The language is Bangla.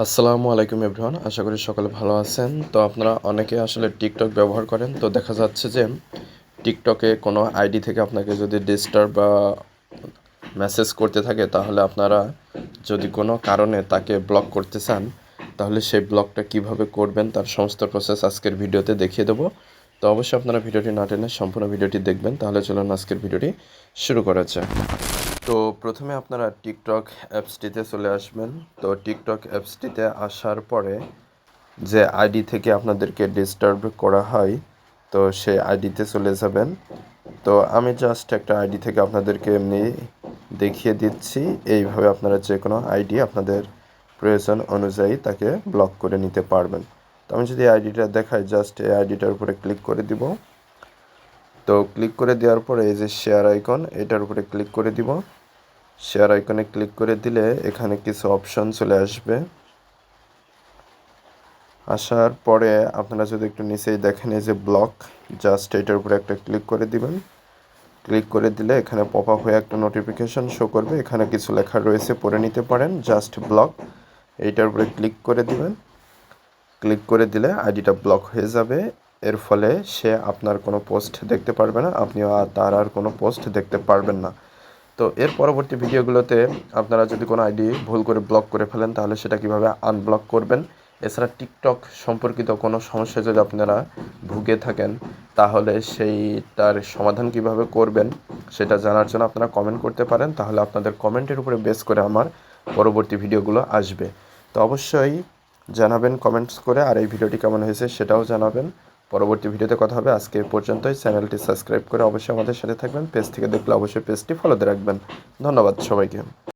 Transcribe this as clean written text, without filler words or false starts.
আসসালামু আলাইকুম এভরিওয়ান, আশা করি সকলে ভালো আছেন। তো আপনারা অনেকে আসলে টিকটক ব্যবহার করেন। তো দেখা যাচ্ছে যে টিকটকে কোনো আইডি থেকে আপনাকে যদি ডিস্টার্ব বা মেসেজ করতে থাকে, তাহলে আপনারা যদি কোনো কারণে তাকে ব্লক করতে চান, তাহলে সেই ব্লকটা কিভাবে করবেন তার সমস্ত প্রসেস আজকের ভিডিওতে দেখিয়ে দেবো। তো অবশ্যই আপনারা ভিডিওটি না টেনে সম্পূর্ণ ভিডিওটি দেখবেন। তাহলে চলুন আজকের ভিডিওটি শুরু করা যাক। তো প্রথমে আপনারা টিকটক অ্যাপসটিতে চলে আসবেন। তো টিকটক অ্যাপসটিতে আসার পরে যে আইডি থেকে আপনাদেরকে ডিস্টার্ব করা হয়, তো সেই আইডিতে চলে যাবেন। তো আমি জাস্ট একটা আইডি থেকে আপনাদেরকে এমনি দেখিয়ে দিচ্ছি। এইভাবে আপনারা যে কোনো আইডি আপনাদের প্রয়োজন অনুযায়ী তাকে ব্লক করে নিতে পারবেন। তো আমি যদি আইডিটা দেখাই, জাস্ট এই আইডিটার উপরে ক্লিক করে দিব। তো ক্লিক করে দেওয়ার পরে এই যে শেয়ার আইকন, এটার উপরে ক্লিক করে দিব। শেয়ার আইকনে ক্লিক করে দিলে এখানে কিছু অপশন চলে আসবে। আসার পরে আপনারা যদি একটু নিচেই দেখেন, এই যে ব্লক, জাস্ট এটার উপরে একটা ক্লিক করে দিবেন। ক্লিক করে দিলে এখানে পপ আপ হয়ে একটা নোটিফিকেশন শো করবে। এখানে কিছু লেখা রয়েছে, পড়ে নিতে পারেন। জাস্ট ব্লক, এইটার উপরে ক্লিক করে দিবেন। ক্লিক করে দিলে আইডিটা ব্লক হয়ে যাবে। এর ফলে সে আপনার কোনো পোস্ট দেখতে পারবে না, আপনিও তার আর কোনো পোস্ট দেখতে পারবেন না। তো এর পরবর্তী ভিডিওগুলোতে আপনারা যদি কোনো আইডি ভুল করে ব্লক করে ফেলেন, তাহলে সেটা কিভাবে আনব্লক করবেন, এছাড়া টিকটক সম্পর্কিত কোনো সমস্যা যদি আপনারা ভুগে থাকেন, তাহলে সেইটার সমাধান কিভাবে করবেন সেটা জানার জন্য আপনারা কমেন্ট করতে পারেন। তাহলে আপনাদের কমেন্টের উপরে বেস করে আমার পরবর্তী ভিডিওগুলো আসবে। তো অবশ্যই জানাবেন কমেন্টস করে, আর এই ভিডিওটি কেমন হয়েছে সেটাও জানাবেন। পরবর্তী ভিডিওতে কথা হবে। আজকে এ পর্যন্তই। চ্যানেলটি সাবস্ক্রাইব করে অবশ্যই আমাদের সাথে থাকবেন। পেজ থেকে দেখলে অবশ্যই পেজটি ফলোতে রাখবেন। ধন্যবাদ সবাইকে।